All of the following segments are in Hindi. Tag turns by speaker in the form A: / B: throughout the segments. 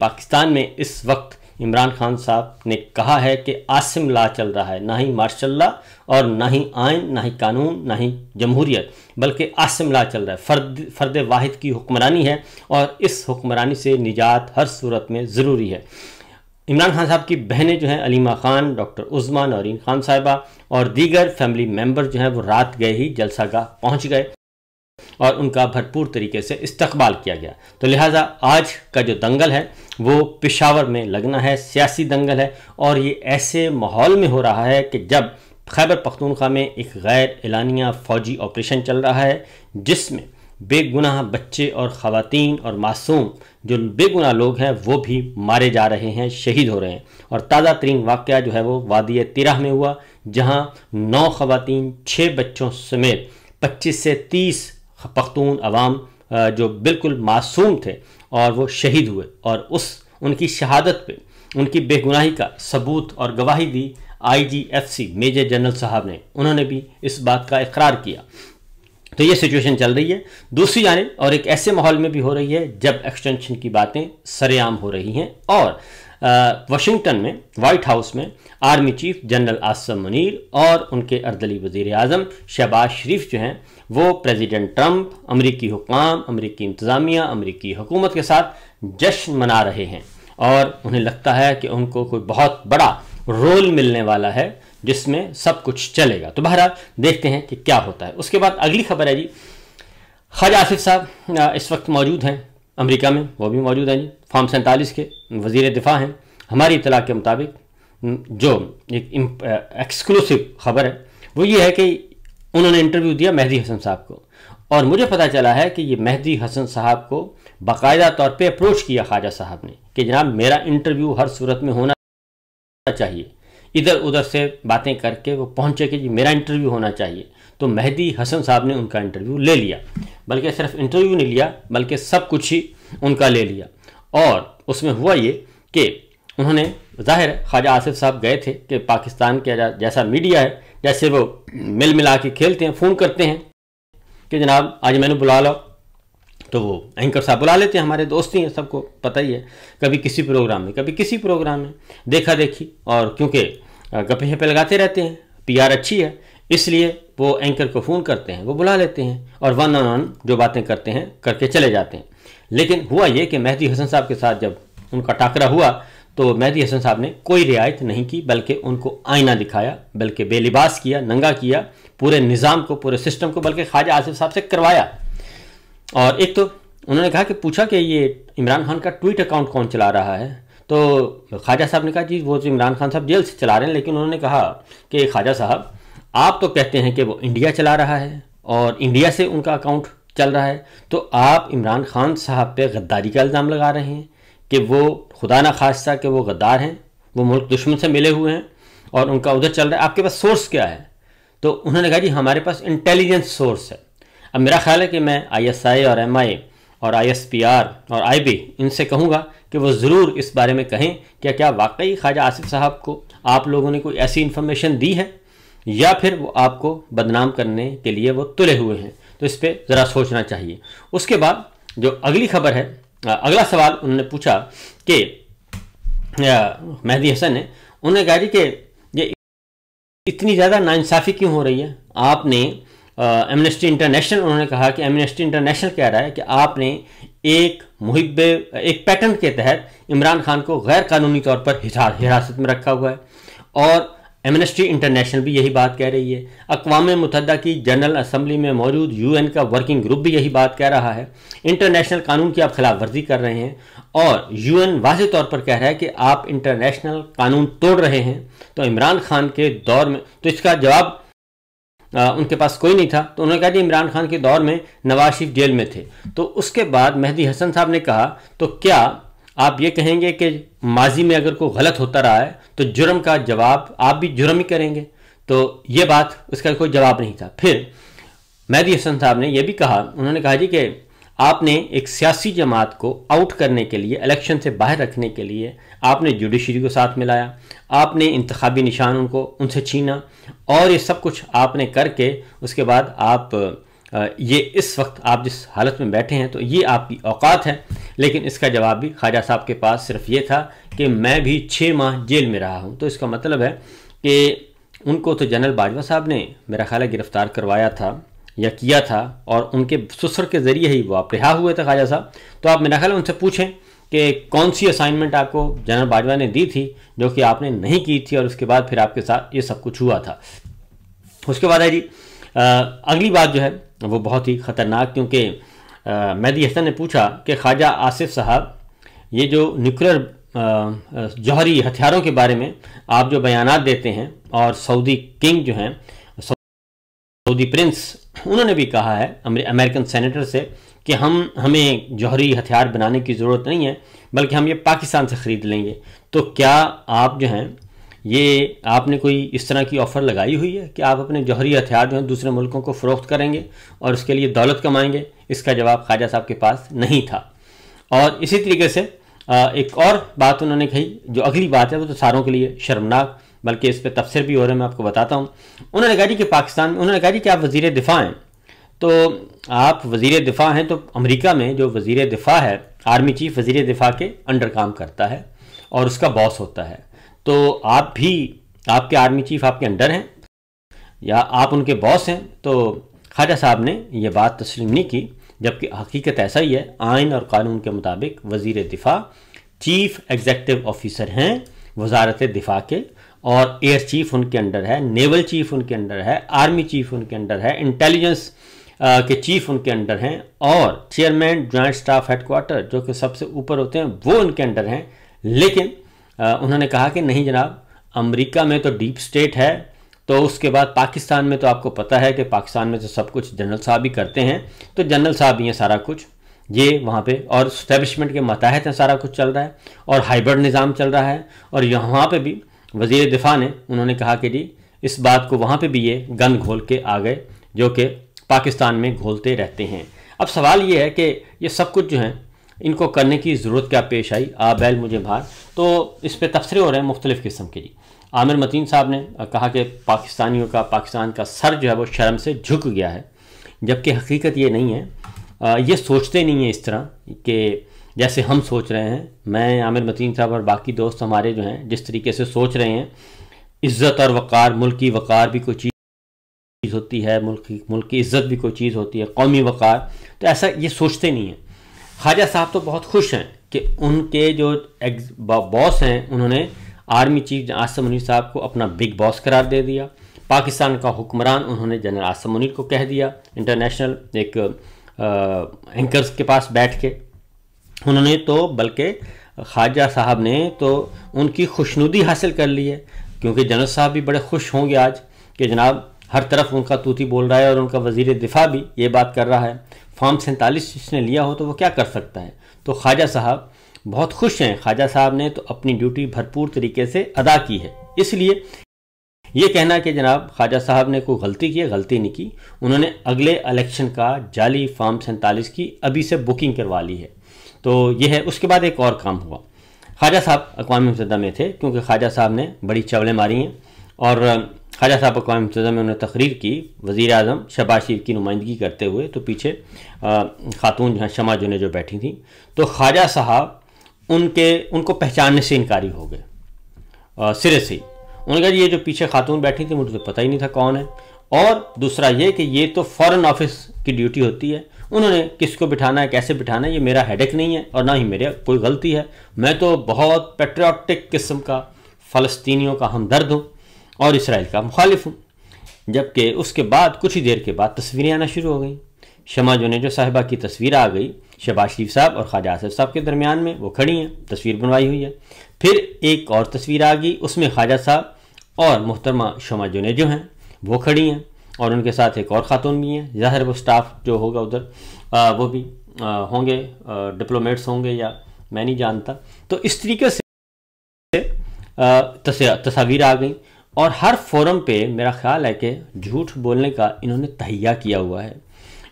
A: पाकिस्तान में इस वक्त इमरान खान साहब ने कहा है कि आसिम ला चल रहा है, ना ही मार्शल लॉ और ना ही आइन, ना ही कानून, ना ही जमहूरियत, बल्कि आसिम ला चल रहा है। फ़र्द वाहिद की हुक्मरानी है और इस हुक्मरानी से निजात हर सूरत में ज़रूरी है। इमरान खान साहब की बहनें जो हैं अलीमा खान, डॉक्टर उज़्मा, नौरीन खान साहिबा और दीगर फैमिली मेम्बर जो हैं वो रात गए ही जलसागाह पहुँच गए और उनका भरपूर तरीके से इस्तकबाल किया गया। तो लिहाजा आज का जो दंगल है वो पेशावर में लगना है, सियासी दंगल है और ये ऐसे माहौल में हो रहा है कि जब खैबर पख्तूनख्वा में एक गैर एलानिया फ़ौजी ऑपरेशन चल रहा है जिसमें बेगुनाह बच्चे और ख़वातीन और मासूम जो बेगुनाह लोग हैं वो भी मारे जा रहे हैं, शहीद हो रहे हैं। और ताज़ा तरीन वाक़या जो है वो वादी तिराह में हुआ जहाँ 9 ख़वातीन 6 बच्चों समेत 25 से 30 पख्तून अवाम जो बिल्कुल मासूम थे और वो शहीद हुए और उनकी शहादत पे उनकी बेगुनाही का सबूत और गवाही दी IGFC मेजर जनरल साहब ने। उन्होंने भी इस बात का इकरार किया। तो ये सिचुएशन चल रही है। दूसरी जानिब और एक ऐसे माहौल में भी हो रही है जब एक्सटेंशन की बातें सरेआम हो रही हैं और वाशिंगटन में वाइट हाउस में army chief general Asim Munir और उनके अर्दली वज़ीर आज़म शहबाज शरीफ जो हैं वो प्रेसिडेंट ट्रंप, अमरीकी हुक्काम, अमरीकी इंतज़ामिया, अमरीकी हुकूमत के साथ जश्न मना रहे हैं और उन्हें लगता है कि उनको कोई बहुत बड़ा रोल मिलने वाला है जिसमें सब कुछ चलेगा। तो बहरहाल देखते हैं कि क्या होता है। उसके बाद अगली खबर है जी, ख्वाजा आसिफ साहब इस वक्त मौजूद हैं अमेरिका में, वो भी मौजूद हैं जी, फॉर्म 47 के वज़ीर दिफा हैं। हमारी इतला के मुताबिक जो एक एक्सक्लूसिव खबर है वो ये है कि उन्होंने इंटरव्यू दिया मेहदी हसन साहब को और मुझे पता चला है कि ये मेहदी हसन साहब को बाकायदा तौर पे अप्रोच किया ख्वाजा साहब ने कि जनाब मेरा इंटरव्यू हर सूरत में होना चाहिए। इधर उधर से बातें करके वो पहुंचे कि जी मेरा इंटरव्यू होना चाहिए। तो मेहदी हसन साहब ने उनका इंटरव्यू ले लिया, बल्कि सिर्फ इंटरव्यू नहीं लिया बल्कि सब कुछ ही उनका ले लिया। और उसमें हुआ ये कि उन्होंने ज़ाहिर ख्वाजा आसिफ साहब गए थे कि पाकिस्तान के जैसा मीडिया है जैसे वो मिल मिला के खेलते हैं, फ़ोन करते हैं कि जनाब आज मैंने बुला लो, तो वो एंकर साहब बुला लेते हैं, हमारे दोस्त ही हैं, सबको पता ही है, कभी किसी प्रोग्राम में कभी किसी प्रोग्राम में देखा देखी। और क्योंकि गप्पे शप्पे लगाते रहते हैं, PR अच्छी है, इसलिए वो एंकर को फ़ोन करते हैं, वो बुला लेते हैं और 1 on 1 जो बातें करते हैं करके चले जाते हैं। लेकिन हुआ ये कि मेहदी हसन साहब के साथ जब उनका टाकरा हुआ तो मेहदी हसन साहब ने कोई रियायत नहीं की बल्कि उनको आईना दिखाया, बल्कि बेलिबास किया, नंगा किया पूरे निज़ाम को, पूरे सिस्टम को, बल्कि ख्वाजा आसिफ साहब से करवाया। और एक तो उन्होंने कहा कि पूछा कि ये इमरान खान का ट्वीट अकाउंट कौन चला रहा है, तो ख्वाजा साहब ने कहा जी वो तो इमरान खान साहब जेल से चला रहे हैं। लेकिन उन्होंने कहा कि ख्वाजा साहब आप तो कहते हैं कि वो इंडिया चला रहा है और इंडिया से उनका अकाउंट चल रहा है, तो आप इमरान खान साहब पे गद्दारी का इल्ज़ाम लगा रहे हैं कि वो खुदा ना खास्ता कि वो गद्दार हैं, वो मुल्क दुश्मन से मिले हुए हैं और उनका उधर चल रहा है, आपके पास सोर्स क्या है? तो उन्होंने कहा जी हमारे पास इंटेलिजेंस सोर्स है। अब मेरा ख्याल है कि मैं ISI और MI और ISPR और IB इनसे कहूँगा कि वो ज़रूर इस बारे में कहें कि क्या वाकई ख्वाजा आसिफ साहब को आप लोगों ने कोई ऐसी इन्फॉर्मेशन दी है या फिर वो आपको बदनाम करने के लिए वो तुले हुए हैं। तो इस पर ज़रा सोचना चाहिए। उसके बाद जो अगली खबर है, अगला सवाल उन्होंने पूछा कि मेहदी हसन ने, उन्होंने कहा जी कि ये इतनी ज़्यादा नाइंसाफ़ी क्यों हो रही है? आपने एमनेस्टी इंटरनेशनल, उन्होंने कहा कि एमनेस्टी इंटरनेशनल कह रहा है कि आपने एक पैटर्न के तहत इमरान खान को गैर कानूनी तौर पर हिरासत में रखा हुआ है और एमनेस्टी इंटरनेशनल भी यही बात कह रही है। अक़वाम मुत्तहिदा की जनरल असम्बली में मौजूद UN का वर्किंग ग्रुप भी यही बात कह रहा है। इंटरनेशनल कानून की आप खिलाफ वर्जी कर रहे हैं और UN वाज़े तौर पर कह रहा है कि आप इंटरनेशनल कानून तोड़ रहे हैं। तो इमरान खान के दौर में तो इसका जवाब उनके पास कोई नहीं था। तो उन्होंने कहा कि इमरान खान के दौर में नवाज शरीफ जेल में थे। तो उसके बाद मेहदी हसन साहब ने कहा तो क्या आप ये कहेंगे कि माजी में अगर कोई गलत होता रहा है तो जुर्म का जवाब आप भी जुर्म ही करेंगे? तो ये बात, उसका कोई जवाब नहीं था। फिर मेहदी हसन साहब ने यह भी कहा, उन्होंने कहा जी कि आपने एक सियासी जमात को आउट करने के लिए, इलेक्शन से बाहर रखने के लिए आपने जुडिशरी को साथ मिलाया, आपने इंतखाबी निशान उनसे छीना और ये सब कुछ आपने करके उसके बाद आप ये इस वक्त आप जिस हालत में बैठे हैं तो ये आपकी औकात है। लेकिन इसका जवाब भी ख्वाजा साहब के पास सिर्फ ये था कि मैं भी 6 माह जेल में रहा हूँ। तो इसका मतलब है कि उनको तो जनरल बाजवा साहब ने मेरा ख्याल है गिरफ़्तार करवाया था या किया था, और उनके ससुर के ज़रिए ही वो आप रिहा हुए थे ख्वाजा साहब। तो आप मेरा ख्याल है उनसे पूछें कि कौन सी असाइनमेंट आपको जनरल बाजवा ने दी थी जो कि आपने नहीं की थी, और उसके बाद फिर आपके साथ ये सब कुछ हुआ था। उसके बाद है जी अगली बात जो है वो बहुत ही ख़तरनाक, क्योंकि मेहदी हसन ने पूछा कि ख्वाजा आसिफ साहब ये जो न्यूक्लियर जौहरी हथियारों के बारे में आप जो बयानात देते हैं, और सऊदी किंग जो हैं, सऊदी प्रिंस, उन्होंने भी कहा है अमेरिकन सेनेटर से कि हमें जौहरी हथियार बनाने की ज़रूरत नहीं है, बल्कि हम ये पाकिस्तान से ख़रीद लेंगे। तो क्या आप जो हैं ये आपने कोई इस तरह की ऑफ़र लगाई हुई है कि आप अपने जौहरी हथियार जो हैं दूसरे मुल्कों को फ़रोख्त करेंगे और उसके लिए दौलत कमाएंगे? इसका जवाब ख्वाजा साहब के पास नहीं था। और इसी तरीके से एक और बात उन्होंने कही, जो अगली बात है वो तो सारों के लिए शर्मनाक, बल्कि इस पर तफसीर भी हो रहा है, मैं आपको बताता हूँ। उन्होंने कहा जी कि पाकिस्तान में, उन्होंने कहा जी कि आप वज़ीर दिफ़ा हैं, तो आप वज़ीर दिफ़ा हैं तो अमेरिका में जो वज़ीर दिफ़ा है, आर्मी चीफ वज़ीर दिफ़ा के अंडर काम करता है और उसका बॉस होता है। तो आप भी, आपके आर्मी चीफ आपके अंडर हैं या आप उनके बॉस हैं? तो ख्वाजा साहब ने ये बात तस्लीम नहीं की, जबकि हकीकत ऐसा ही है। आइन और कानून के मुताबिक वज़ीर दिफ़ा चीफ एग्जेक्टिव ऑफिसर हैं वजारत दिफ़ा के, और एयर चीफ उनके अंडर है, नेवल चीफ उनके अंडर है, आर्मी चीफ उनके अंडर है, इंटेलिजेंस के चीफ उनके अंडर हैं, और चेयरमैन जॉइंट स्टाफ हेडक्वार्टर जो कि सबसे ऊपर होते हैं वो उनके अंडर हैं। लेकिन उन्होंने कहा कि नहीं जनाब, अमेरिका में तो डीप स्टेट है, तो उसके बाद पाकिस्तान में तो आपको पता है कि पाकिस्तान में तो सब कुछ जनरल साहब ही करते हैं, तो जनरल साहब ही हैं सारा कुछ, ये वहाँ पे और इस्टेब्लिशमेंट के मतहत हैं सारा कुछ चल रहा है, और हाइब्रिड निज़ाम चल रहा है। और यहाँ पे भी वज़ीर दिफ़ा ने उन्होंने कहा कि जी इस बात को वहाँ पे भी ये गन घोल के आ गए जो कि पाकिस्तान में घोलते रहते हैं। अब सवाल ये है कि ये सब कुछ जो है इनको करने की ज़रूरत क्या पेश आई, आ बैल मुझे भार। तो इस पर तबसरे हो रहे हैं मुख्तलिफ़ किस्म के जी। आमिर मतीन साहब ने कहा कि पाकिस्तानियों का, पाकिस्तान का सर जो है वो शर्म से झुक गया है, जबकि हकीकत ये नहीं है। ये सोचते नहीं है इस तरह कि जैसे हम सोच रहे हैं। मैं, आमिर मतीन साहब और बाकी दोस्त हमारे जो हैं जिस तरीके से सोच रहे हैं, इज़्ज़त और वक़ार, मुल्क की वक़ार भी कोई चीज़ होती है, मुल्क की इज़्ज़त भी कोई चीज़ होती है, कौमी वक़ार, तो ऐसा ये सोचते नहीं हैं। ख्वाजा साहब तो बहुत खुश हैं कि उनके जो बॉस हैं उन्होंने आर्मी चीफ आसिम मुनीर साहब को अपना बिग बॉस करार दे दिया। पाकिस्तान का हुक्मरान उन्होंने जनरल आसिम मुनीर को कह दिया, इंटरनेशनल एक एंकर्स के पास बैठ के उन्होंने तो, बल्कि ख्वाजा साहब ने तो उनकी खुशनुदी हासिल कर ली है, क्योंकि जनरल साहब भी बड़े खुश होंगे आज कि जनाब हर तरफ उनका तूती बोल रहा है, और उनका वज़ीर दिफ़ा भी ये बात कर रहा है। फॉर्म 47 जिसने लिया हो तो वो क्या कर सकता है। तो ख्वाजा साहब बहुत खुश हैं। ख्वाजा साहब ने तो अपनी ड्यूटी भरपूर तरीके से अदा की है, इसलिए ये कहना कि जनाब ख्वाजा साहब ने कोई गलती की है, गलती नहीं की। उन्होंने अगले इलेक्शन का जाली फॉर्म 47 की अभी से बुकिंग करवा ली है। तो ये है। उसके बाद एक और काम हुआ। ख्वाजा साहब अक़वाम मुत्तहिदा में थे, क्योंकि ख्वाजा साहब ने बड़ी चवलें मारी हैं, और ख्वाजा साहब अक़वाम मुत्तहिदा में उन्होंने तकरीर की वज़ीर आज़म शहबाज शरीफ की नुमाइंदगी करते हुए। तो पीछे खातून जहाँ शमा जुने जो बैठी थी, तो ख्वाजा साहब उनको पहचानने से इनकारी हो गए सिरे से ही। उन्होंने कहा ये जो पीछे खातून बैठी थी मुझे तो पता ही नहीं था कौन है, और दूसरा ये कि ये तो फ़ॉरेन ऑफिस की ड्यूटी होती है, उन्होंने किसको बिठाना है, कैसे बिठाना है, ये मेरा हेडेक नहीं है और ना ही मेरे कोई गलती है। मैं तो बहुत पेट्रियाटिक किस्म का फ़लस्तीनियों का हमदर्द हूँ और इसराइल का मुखालिफ हूँ। जबकि उसके बाद कुछ ही देर के बाद तस्वीरें आना शुरू हो गई। शमा जुनेजो साहिबा की तस्वीर आ गई शहबाज शरीफ साहब और ख्वाजा आसिफ साहब के दरमियान में, वो खड़ी हैं, तस्वीर बनवाई हुई है। फिर एक और तस्वीर आ गई, उसमें ख्वाजा साहब और मोहतरमा शमा जुनेजो हैं, वो खड़ी हैं, और उनके साथ एक और ख़ातून भी हैं। ज़ाहिर वो स्टाफ जो होगा उधर वो भी होंगे, डिप्लोमेट्स होंगे या मैं नहीं जानता। तो इस तरीके से तस्वीर आ गई, और हर फोरम पे मेरा ख्याल है कि झूठ बोलने का इन्होंने तहिया किया हुआ है,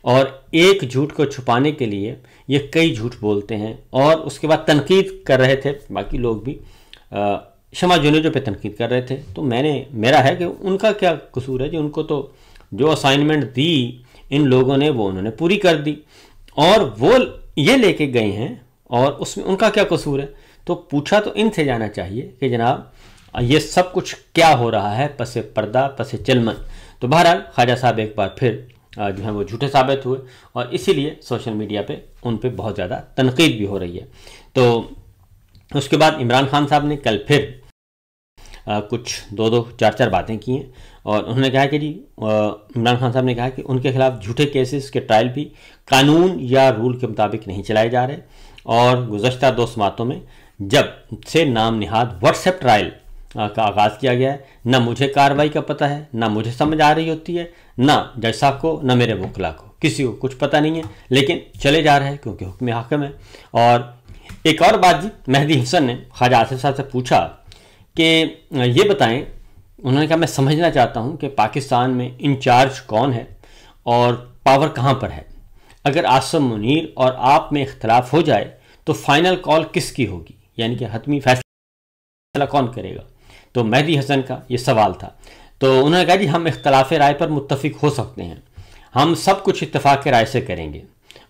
A: और एक झूठ को छुपाने के लिए ये कई झूठ बोलते हैं। और उसके बाद तनकीद कर रहे थे बाकी लोग भी, शमा जुनेजो पे तनकीद कर रहे थे। तो मेरा है कि उनका क्या कसूर है जी, उनको तो जो असाइनमेंट दी इन लोगों ने वो उन्होंने पूरी कर दी, और वो ये लेके गए हैं और उसमें उनका क्या कसूर है? तो पूछा तो इनसे जाना चाहिए कि जनाब ये सब कुछ क्या हो रहा है पसे पर्दा पसे चिलमन। तो बहरहाल ख्वाजा साहब एक बार फिर जो है वो झूठे साबित हुए और इसीलिए सोशल मीडिया पे उन पे बहुत ज़्यादा तनकीद भी हो रही है। तो उसके बाद इमरान खान साहब ने कल फिर कुछ दो चार बातें की हैं और उन्होंने कहा कि जी इमरान खान साहब ने कहा कि उनके खिलाफ झूठे केसेस के ट्रायल भी कानून या रूल के मुताबिक नहीं चलाए जा रहे और गुज़श्ता 2 समातों में जब से नाम निहाद व्हाट्सएप ट्रायल का आगाज़ किया गया है, ना मुझे कार्रवाई का पता है, ना मुझे समझ आ रही होती है, ना जज साहब को, ना मेरे वकला को, किसी को कुछ पता नहीं है, लेकिन चले जा रहे हैं क्योंकि हुक्म हाकिम है। और एक और बात जी, मेहदी हसन ने ख्वाजा आसिफ साहब से पूछा कि ये बताएं, उन्होंने कहा मैं समझना चाहता हूं कि पाकिस्तान में इंचार्ज कौन है और पावर कहां पर है। अगर आसिम मुनीर और आप में इख्तलाफ हो जाए तो फाइनल कॉल किसकी होगी, यानी कि हतमी फैसला कौन करेगा। तो मेहदी हसन का ये सवाल था। तो उन्होंने कहा जी हम इख्तलाफ राय पर मुत्तफिक हो सकते हैं, हम सब कुछ इत्तेफाक के राय से करेंगे।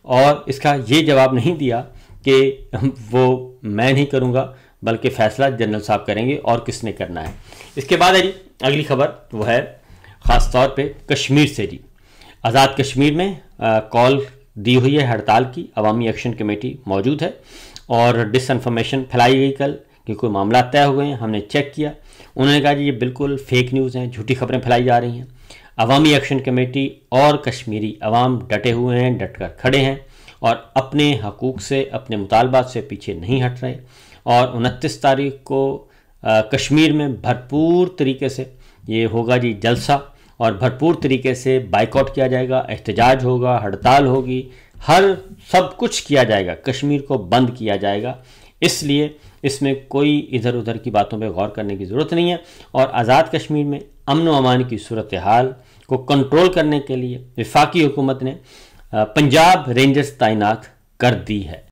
A: और इसका ये जवाब नहीं दिया कि वो मैं नहीं करूँगा बल्कि फ़ैसला जनरल साहब करेंगे और किसने करना है। इसके बाद है जी अगली खबर, वो है ख़ास तौर पे कश्मीर से जी। आज़ाद कश्मीर में कॉल दी हुई है हड़ताल की, अवामी एक्शन कमेटी मौजूद है और डिसइंफॉर्मेशन फैलाई गई कल कि कोई मामला तय हो गए हैं, हमने चेक किया। उन्होंने कहा जी ये बिल्कुल फेक न्यूज़ हैं, झूठी खबरें फैलाई जा रही हैं। अवामी एक्शन कमेटी और कश्मीरी अवाम डटे हुए हैं, डटकर खड़े हैं और अपने हकूक़ से, अपने मुतालबात से पीछे नहीं हट रहे। और 29 तारीख को कश्मीर में भरपूर तरीके से ये होगा जी जलसा और भरपूर तरीके से बाइकआउट किया जाएगा, एहतजाज होगा, हड़ताल होगी, हर सब कुछ किया जाएगा, कश्मीर को बंद किया जाएगा। इसलिए इसमें कोई इधर उधर की बातों पे गौर करने की ज़रूरत नहीं है। और आज़ाद कश्मीर में अमन व अमान की सूरत हाल को कंट्रोल करने के लिए वफाकी हुकूमत ने पंजाब रेंजर्स तैनात कर दी है।